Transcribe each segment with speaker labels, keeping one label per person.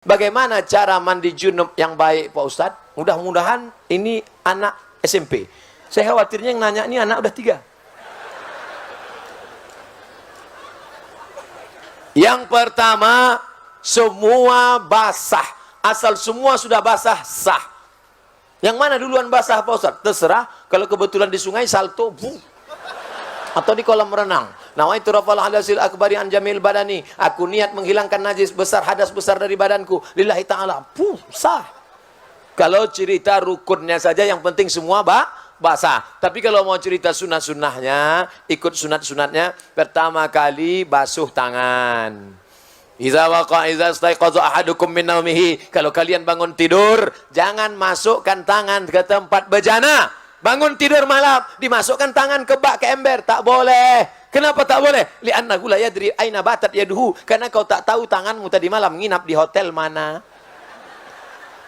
Speaker 1: Bagaimana cara mandi junub yang baik Pak Ustadz? Mudah-mudahan ini anak SMP. Saya khawatirnya yang nanya ini anak udah 3. Yang pertama, semua basah. Asal semua sudah basah, sah. Yang mana duluan basah Pak Ustadz? Terserah. Kalau kebetulan di sungai, salto. Atau di kolam renang. Nawaitu rafal hadasil akbari an jamil badani. Aku niat menghilangkan najis besar, hadas besar dari badanku. Lillahi ta'ala. Sah. Kalau cerita rukunnya saja, yang penting semua basah. Tapi kalau mau cerita sunat-sunahnya, ikut sunat-sunatnya. Pertama kali basuh tangan. Iza staiqadha ahadukum min naumihi. Kalau kalian bangun tidur, jangan masukkan tangan ke tempat bejana. Bangun tidur malam, dimasukkan tangan ke bak, ke ember, tak boleh. Kenapa tak boleh? Li'annahu la yadri aina batat yaduhu. Karena kau tak tahu tanganmu tadi malam nginap di hotel mana.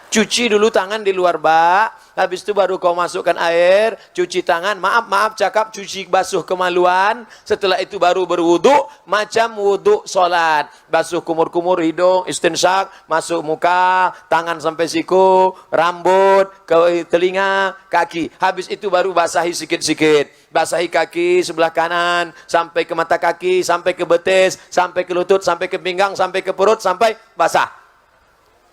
Speaker 1: Cuci dulu tangan di luar bak, habis itu baru kau masukkan air, cuci tangan, maaf cakap cuci basuh kemaluan, setelah itu baru berwudu, macam wudu solat, basuh kumur-kumur hidung, istinsak, masuk muka, tangan sampai siku, rambut, ke telinga, kaki, habis itu baru basahi sikit-sikit, basahi kaki sebelah kanan, sampai ke mata kaki, sampai ke betis, sampai ke lutut, sampai ke pinggang, sampai ke perut, sampai basah.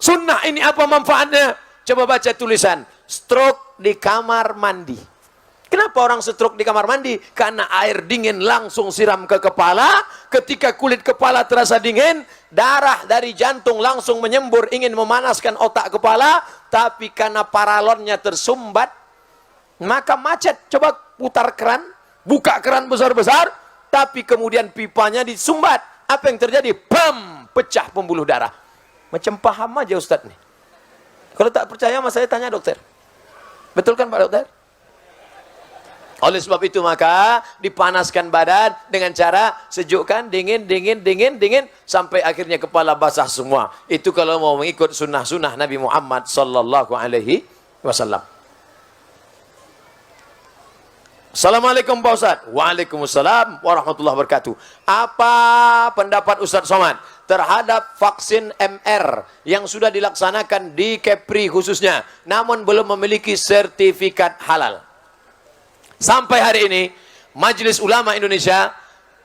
Speaker 1: Sunnah ini apa manfaatnya? Coba baca tulisan. Stroke di kamar mandi. Kenapa orang stroke di kamar mandi? Karena air dingin langsung siram ke kepala. Ketika kulit kepala terasa dingin, darah dari jantung langsung menyembur ingin memanaskan otak kepala. Tapi karena paralonnya tersumbat, maka macet. Coba putar keran, buka keran besar-besar, tapi kemudian pipanya disumbat. Apa yang terjadi? Bam! Pecah pembuluh darah. Macam paham aja Ustadz nih. Kalau tak percaya sama saya tanya dokter. Betul kan Pak Dokter? Oleh sebab itu maka dipanaskan badan dengan cara sejukkan, dingin, sampai akhirnya kepala basah semua. Itu kalau mau mengikut sunnah-sunnah Nabi Muhammad sallallahu alaihi wasallam. Assalamualaikum Pak Ustadz. Waalaikumsalam warahmatullahi wabarakatuh. Apa pendapat Ustadz Somad terhadap vaksin MR yang sudah dilaksanakan di Kepri khususnya, namun belum memiliki sertifikat halal? Sampai hari ini, Majelis Ulama Indonesia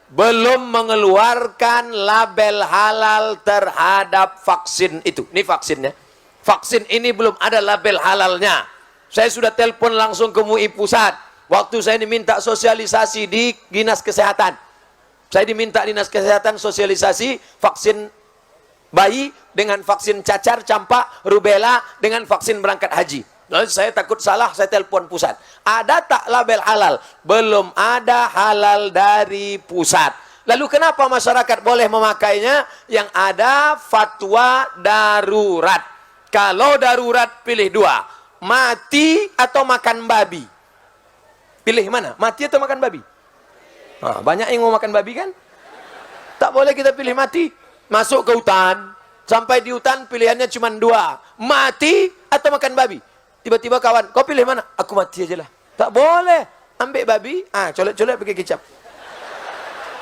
Speaker 1: belum mengeluarkan label halal terhadap vaksin itu. Ini vaksinnya. Vaksin ini belum ada label halalnya. Saya sudah telepon langsung ke MUI Pusat. Waktu saya diminta sosialisasi di Dinas Kesehatan. Saya diminta Dinas Kesehatan sosialisasi vaksin bayi dengan vaksin cacar, campak, rubella dengan vaksin berangkat haji. Lalu saya takut salah, saya telepon pusat. Ada tak label halal? Belum ada halal dari pusat. Lalu kenapa masyarakat boleh memakainya? Yang ada fatwa darurat. Kalau darurat pilih 2. Mati atau makan babi? Pilih mana? Mati atau makan babi? Nah, banyak yang mau makan babi kan? Tak boleh kita pilih mati. Masuk ke hutan. Sampai di hutan pilihannya cuma 2. Mati atau makan babi. Tiba-tiba kawan, kau pilih mana? Aku mati aja lah. Tak boleh. Ambil babi, colek-colek pakai kecap.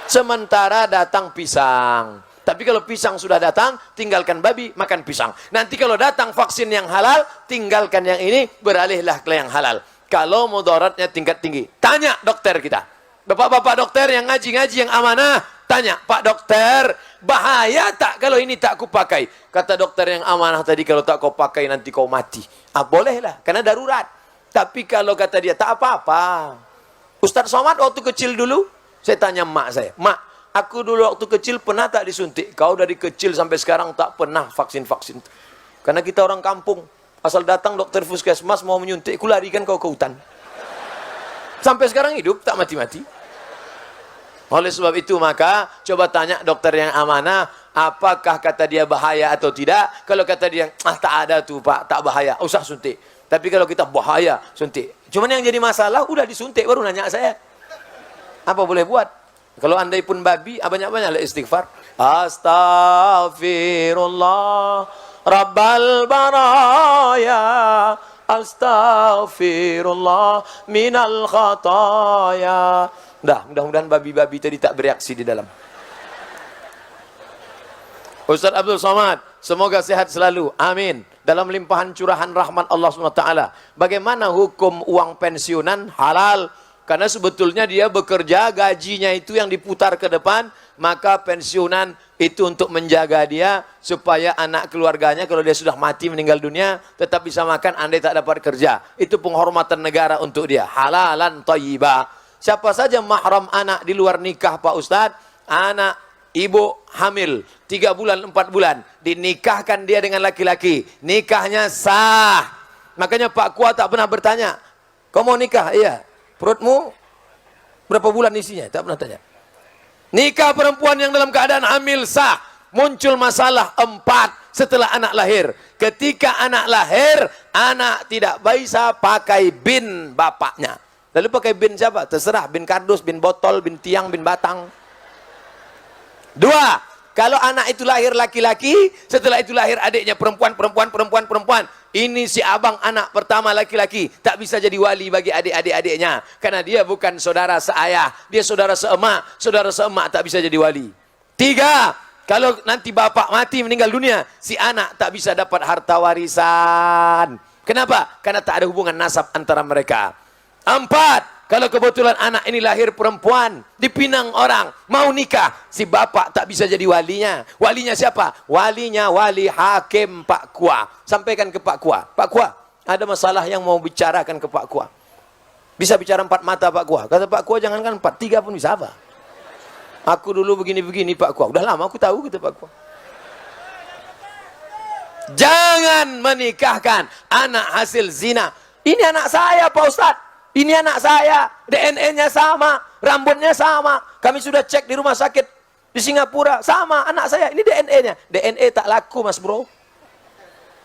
Speaker 1: Sementara datang pisang. Tapi kalau pisang sudah datang, tinggalkan babi, makan pisang. Nanti kalau datang vaksin yang halal, tinggalkan yang ini, beralihlah ke yang halal. Kalau mudaratnya tingkat tinggi, tanya dokter kita. Bapak-bapak dokter yang ngaji-ngaji yang amanah, tanya, Pak dokter, bahaya tak kalau ini tak kupakai? Kata dokter yang amanah tadi, kalau tak kau pakai nanti kau mati. Bolehlah, karena darurat. Tapi kalau kata dia, tak apa-apa. Ustadz Somad waktu kecil dulu, saya tanya mak saya, Mak, aku dulu waktu kecil pernah tak disuntik? Kau dari kecil sampai sekarang tak pernah vaksin-vaksin. Karena kita orang kampung. Asal datang dokter puskesmas mau menyuntik, kularikan kau ke hutan. Sampai sekarang hidup, tak mati-mati. Oleh sebab itu maka, coba tanya dokter yang amanah, apakah kata dia bahaya atau tidak? Kalau kata dia, tak ada tuh Pak, tak bahaya, usah suntik. Tapi kalau kita bahaya, suntik. Cuman yang jadi masalah, udah disuntik, baru nanya saya. Apa boleh buat? Kalau andai pun babi, banyak-banyak istighfar. Astaghfirullah Rabbal baraya, astaghfirullah minal khataya. Mudah-mudahan babi-babi tadi tak bereaksi di dalam. Ustaz Abdul Somad, Semoga sehat selalu. Amin. Dalam limpahan curahan rahmat Allah SWT. Bagaimana hukum uang pensiunan? Halal. Karena sebetulnya dia bekerja, gajinya itu yang diputar ke depan. Maka pensiunan itu untuk menjaga dia. Supaya anak keluarganya kalau dia sudah mati meninggal dunia. Tetap bisa makan andai tak dapat kerja. Itu penghormatan negara untuk dia. Halalan thayyibah. Siapa saja mahram anak di luar nikah Pak Ustadz? Anak ibu hamil 3 bulan 4 bulan dinikahkan dia dengan laki-laki, nikahnya sah. Makanya Pak Kua tak pernah bertanya, kau mau nikah? Iya. Perutmu berapa bulan isinya? Tak pernah tanya. Nikah perempuan yang dalam keadaan hamil sah. Muncul masalah 4 setelah anak lahir. Ketika anak lahir, anak tidak bisa pakai bin bapaknya. Lalu pakai bin siapa? Terserah, bin kardus, bin botol, bin tiang, bin batang. 2, kalau anak itu lahir laki-laki, setelah itu lahir adiknya perempuan. Ini si abang anak pertama laki-laki, tak bisa jadi wali bagi adik-adiknya. Karena dia bukan saudara seayah, dia saudara seemak. Saudara seemak tak bisa jadi wali. 3, kalau nanti bapak mati meninggal dunia, si anak tak bisa dapat harta warisan. Kenapa? Karena tak ada hubungan nasab antara mereka. 4, kalau kebetulan anak ini lahir perempuan, dipinang orang, mau nikah, si bapak tak bisa jadi walinya. Walinya siapa? Walinya wali hakim Pak Kua. Sampaikan ke Pak Kua. Pak Kua, ada masalah yang mau bicarakan ke Pak Kua. Bisa bicara 4 mata Pak Kua. Kata Pak Kua, jangankan 4, 3 pun bisa apa? Aku dulu begini-begini Pak Kua. Udah lama aku tahu, kata Pak Kua. Jangan menikahkan anak hasil zina. Ini anak saya Pak Ustadz. Ini anak saya, DNA-nya sama, rambutnya sama. Kami sudah cek di rumah sakit di Singapura, sama anak saya. Ini DNA-nya. DNA tak laku mas bro.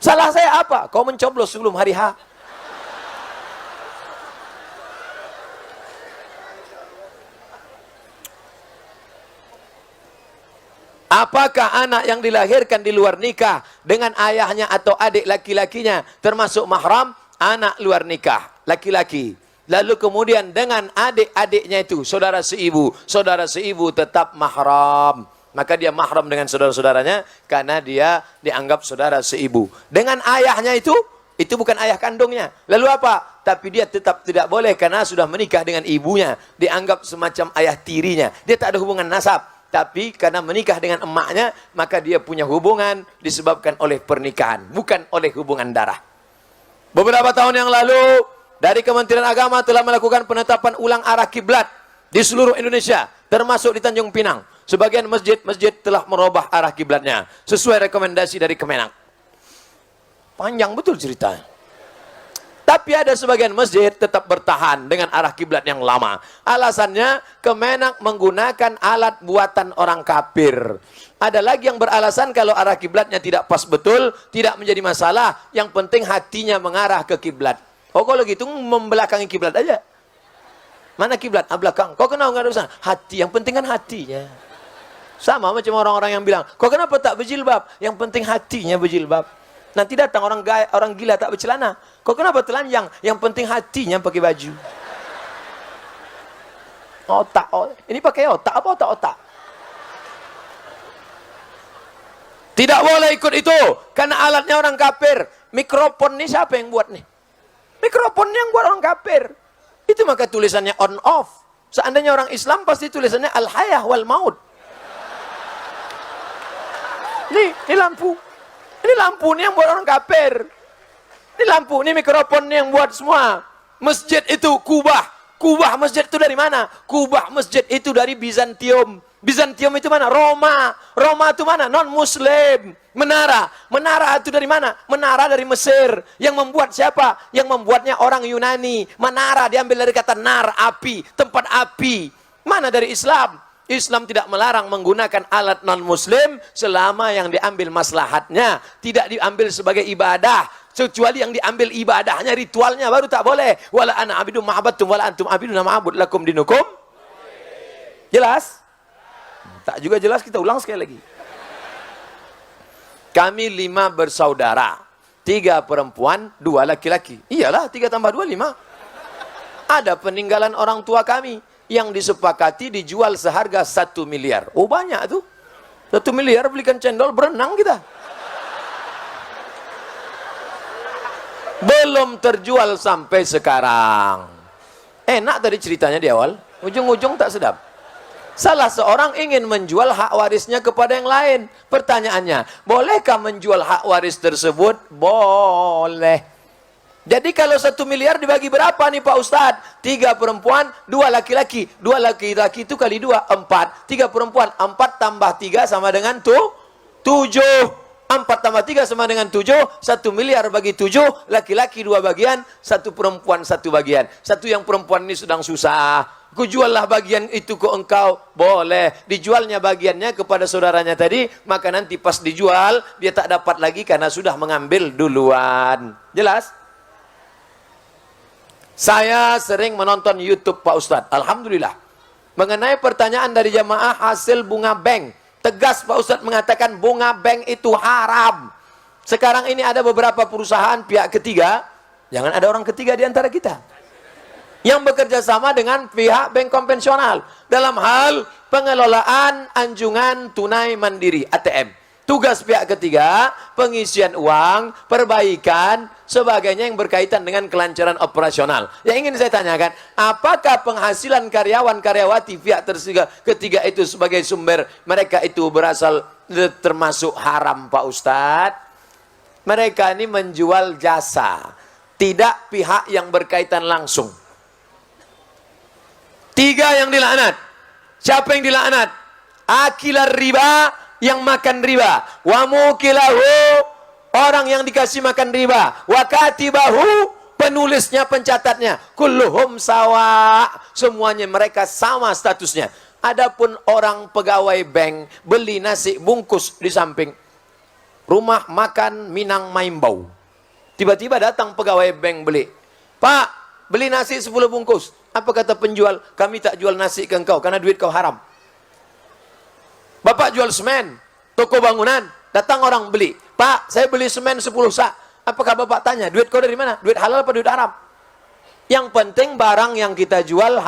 Speaker 1: Salah saya apa? Kau mencoblos sebelum hari H. Apakah anak yang dilahirkan di luar nikah dengan ayahnya atau adik laki-lakinya termasuk mahram? Anak luar nikah, laki-laki. Lalu kemudian dengan adik-adiknya itu, saudara seibu tetap mahram. Maka dia mahram dengan saudara-saudaranya, karena dia dianggap saudara seibu. Dengan ayahnya itu bukan ayah kandungnya. Lalu apa? Tapi dia tetap tidak boleh, karena sudah menikah dengan ibunya. Dianggap semacam ayah tirinya. Dia tak ada hubungan nasab. Tapi karena menikah dengan emaknya, maka dia punya hubungan disebabkan oleh pernikahan. Bukan oleh hubungan darah. Beberapa tahun yang lalu, dari Kementerian Agama telah melakukan penetapan ulang arah kiblat di seluruh Indonesia, termasuk di Tanjung Pinang. Sebagian masjid-masjid telah merubah arah kiblatnya sesuai rekomendasi dari Kemenak. Panjang betul ceritanya. Tapi ada sebagian masjid tetap bertahan dengan arah kiblat yang lama. Alasannya Kemenak menggunakan alat buatan orang kafir. Ada lagi yang beralasan kalau arah kiblatnya tidak pas betul, tidak menjadi masalah. Yang penting hatinya mengarah ke kiblat. Oh kalau gitu membelakangi kiblat aja. Mana kiblat? Belakang. Kau kenal nggak ada urusan? Hati. Yang penting kan hatinya. Sama macam orang-orang yang bilang, kau kenapa tak berjilbab? Yang penting hatinya berjilbab. Nanti datang orang gila tak bercelana. Kau kenapa telanjang? Yang penting hatinya pakai baju. Otak. Ini pakai otak apa otak-otak? Tidak boleh ikut itu. Karena alatnya orang kafir. Mikrofon ini siapa yang buat nih? Mikrofon yang buat orang kafir. Itu maka tulisannya on off. Seandainya orang Islam pasti tulisannya al-hayah wal maut. Ini lampu. Ini lampu nih yang buat orang kafir. Ini lampu, ini mikrofon nih yang buat semua. Masjid itu Kubah. Kubah masjid itu dari mana? Kubah masjid itu dari Bizantium. Bizantium itu mana? Roma. Roma itu mana? Non-Muslim. Menara itu dari mana? Menara dari Mesir. Yang membuat siapa? Yang membuatnya orang Yunani. Menara diambil dari kata nar, api, tempat api. Mana dari Islam? Islam tidak melarang menggunakan alat non-Muslim selama yang diambil maslahatnya. Tidak diambil sebagai ibadah. Kecuali yang diambil ibadahnya, ritualnya baru tak boleh. Wala ana abidum ma'abadtum wala antum abiduna ma'abud lakum dinukum. Jelas? Tak juga jelas, kita ulang sekali lagi. Kami 5 bersaudara. 3 perempuan, 2 laki-laki. Iyalah 3 tambah 2, 5. Ada peninggalan orang tua kami yang disepakati dijual seharga 1 miliar. Oh banyak tuh. 1 miliar belikan cendol berenang kita. Belum terjual sampai sekarang. Enak tadi ceritanya di awal, ujung-ujung tak sedap. Salah seorang ingin menjual hak warisnya kepada yang lain. Pertanyaannya, bolehkah menjual hak waris tersebut? Boleh. Jadi kalau 1 miliar dibagi berapa nih Pak Ustadz? 3 perempuan, 2 laki-laki. 2 laki-laki itu kali 2, 4. 3 perempuan, 4 tambah 3 sama dengan 7. 4 tambah 3 sama dengan 7. 1 miliar bagi 7, laki-laki 2 bagian, 1 perempuan 1 bagian. Satu yang perempuan ini sedang susah. Ku juallah bagian itu ke engkau. Boleh. Dijualnya bagiannya kepada saudaranya tadi, maka nanti pas dijual, dia tak dapat lagi karena sudah mengambil duluan. Jelas? Saya sering menonton YouTube Pak Ustadz. Alhamdulillah. Mengenai pertanyaan dari jamaah hasil bunga bank. Tegas Pak Ustadz mengatakan bunga bank itu haram. Sekarang ini ada beberapa perusahaan pihak ketiga. Jangan ada orang ketiga di antara kita yang bekerja sama dengan pihak bank konvensional dalam hal pengelolaan anjungan tunai mandiri ATM. Tugas pihak ketiga, pengisian uang, perbaikan, sebagainya yang berkaitan dengan kelancaran operasional. Yang ingin saya tanyakan, apakah penghasilan karyawan-karyawati pihak ketiga itu sebagai sumber mereka itu berasal termasuk haram Pak Ustadz? Mereka ini menjual jasa, tidak pihak yang berkaitan langsung. 3 yang dilaknat. Siapa yang dilaknat? Akilar riba, yang makan riba. Wa mukilahu, orang yang dikasih makan riba. Wa katibahu, penulisnya, pencatatnya. Kulluhum sawa, semuanya mereka sama statusnya. Adapun orang pegawai bank beli nasi bungkus di samping rumah makan Minang Maimbau. Tiba-tiba datang pegawai bank beli. Pak, beli nasi 10 bungkus. Apa kata penjual? Kami tak jual nasi ke engkau karena duit kau haram. Bapak jual semen, toko bangunan, datang orang beli. Pak, saya beli semen 10 sak. Apakah Bapak tanya, duit kau dari mana? Duit halal apa duit haram? Yang penting barang yang kita jual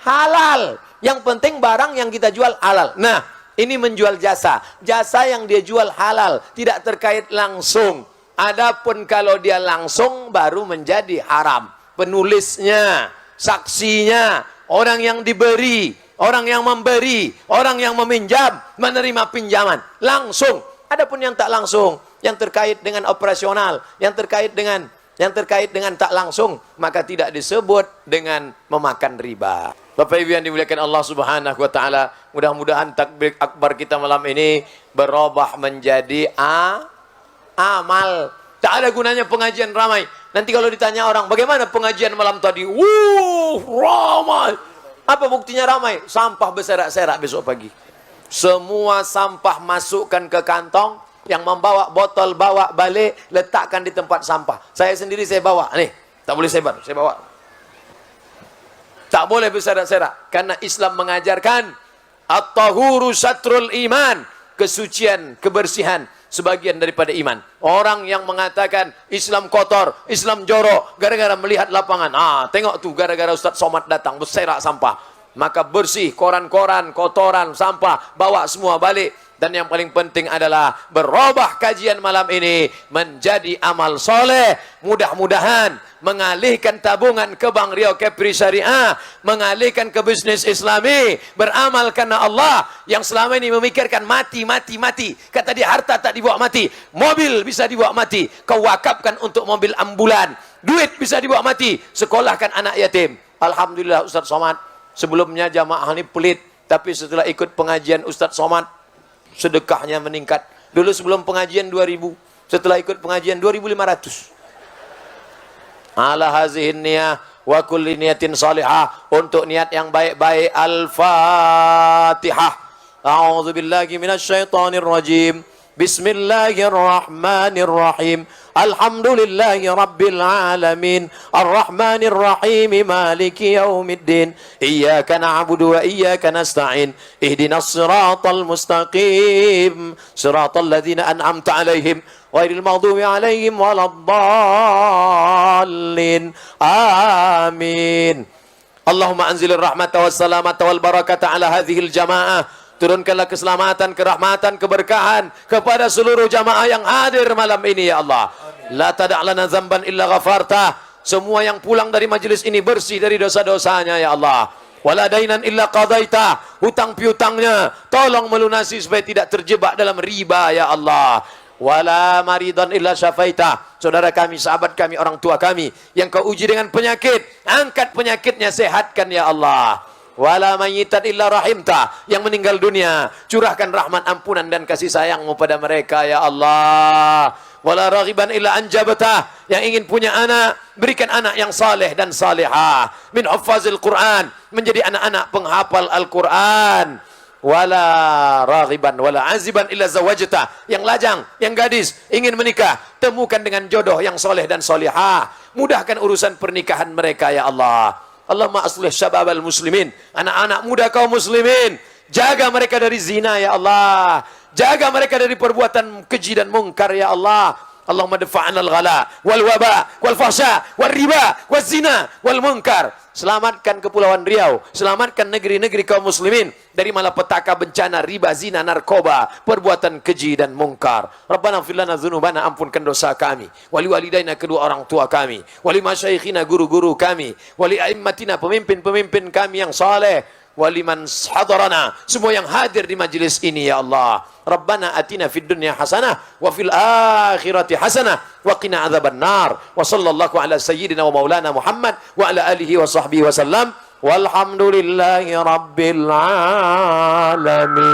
Speaker 1: halal. Yang penting barang yang kita jual halal. Nah, ini menjual jasa. Jasa yang dia jual halal, tidak terkait langsung. Adapun kalau dia langsung baru menjadi haram. Penulisnya, saksinya, orang yang diberi, orang yang memberi, orang yang meminjam, menerima pinjaman langsung. Adapun yang tak langsung, yang terkait dengan operasional, yang terkait dengan tak langsung, maka tidak disebut dengan memakan riba. Bapak Ibu yang dimuliakan Allah Subhanahu wa taala, mudah-mudahan takbir akbar kita malam ini berubah menjadi amal. Tak ada gunanya pengajian ramai. Nanti kalau ditanya orang, bagaimana pengajian malam tadi? Ramai. Apa buktinya ramai? Sampah berserak-serak besok pagi. Semua sampah masukkan ke kantong. Yang membawa botol, bawa balik, letakkan di tempat sampah. Saya sendiri saya bawa. Nih, tak boleh sebar, saya bawa. Tak boleh berserak-serak. Karena Islam mengajarkan at-tahuru satrul iman. Kesucian, kebersihan sebagian daripada iman. Orang yang mengatakan Islam kotor, Islam jorok, gara-gara melihat lapangan. Tengok tuh gara-gara Ustaz Somad datang berserak sampah. Maka bersih koran-koran, kotoran, sampah, bawa semua balik. Dan yang paling penting adalah berubah kajian malam ini menjadi amal soleh. Mudah-mudahan mengalihkan tabungan ke Bank Riau Kepri Syariah, mengalihkan ke bisnis Islami, beramal karena Allah. Yang selama ini memikirkan mati. Kata dia harta tak dibawa mati, mobil bisa dibawa mati. Kau wakafkan untuk mobil ambulan. Duit bisa dibawa mati, sekolahkan anak yatim. Alhamdulillah Ustaz Somad, sebelumnya jamaah ini pelit, tapi setelah ikut pengajian Ustaz Somad, sedekahnya meningkat. Dulu sebelum pengajian 2000, setelah ikut pengajian 2500. Ala hazihin niyah wa kulli niyatin salihah, untuk niat yang baik-baik. Al-Fatihah. A'udzu billahi minasyaitonir rajim. Bismillahirrahmanirrahim. Alhamdulillahi rabbil alamin. Arrahmanir rahim. Maliki yaumiddin. Iyyaka na'budu wa iyyaka nasta'in. Ihdinas siratal mustaqim. Siratal ladzina an'amta 'alaihim ghairil maghdubi 'alaihim waladdallin. Amin. Allahumma anzilir rahmata was salamata wal barakata ala hadhil jamaah. Turunkanlah keselamatan, kerahmatan, keberkahan kepada seluruh jamaah yang hadir malam ini ya Allah. La tada' lana dzamban illa ghafartah. Semua yang pulang dari majelis ini bersih dari dosa-dosanya ya Allah. Wala dainan illa qadaita. Hutang piutangnya tolong melunasi supaya tidak terjebak dalam riba ya Allah. Wala maridan illa syafaita. Saudara kami, sahabat kami, orang tua kami yang kau uji dengan penyakit, angkat penyakitnya, sehatkan ya Allah. Wala mayyitan illa rahimta. Yang meninggal dunia, curahkan rahmat, ampunan dan kasih sayangmu pada mereka ya Allah. Wala raghiban illa anjabta. Yang ingin punya anak, berikan anak yang saleh dan salihah, min huffazil Quran, menjadi anak-anak penghafal Al-Quran. Wala raghiban wala aziban illa zawajta. Yang lajang, yang gadis ingin menikah, temukan dengan jodoh yang soleh dan solihah, mudahkan urusan pernikahan mereka ya Allah. Allahumma aslih syababal muslimin, anak-anak muda kaum muslimin, jaga mereka dari zina ya Allah, jaga mereka dari perbuatan keji dan mungkar ya Allah. Allahumma dafa'na al-ghala wal waba wal fahsya wal riba wal zina wal munkar. Selamatkan Kepulauan Riau, selamatkan negeri-negeri kaum muslimin dari malapetaka, bencana, riba, zina, narkoba, perbuatan keji dan mungkar. Rabbana ighfir lana dzunubana, ampunkan dosa kami, wali walidaina, kedua orang tua kami, wali masyaikhina, guru-guru kami, wali aimmatina, pemimpin-pemimpin kami yang saleh, wali man hadarana, semua yang hadir di majelis ini ya Allah. Rabbana atina fid dunya hasanah wa fil akhirati hasanah wa qina adzaban nar. Wa sallallahu ala sayyidina wa maulana Muhammad wa ala alihi wa sahbihi wa sallam. Walhamdulillahi rabbil alamin.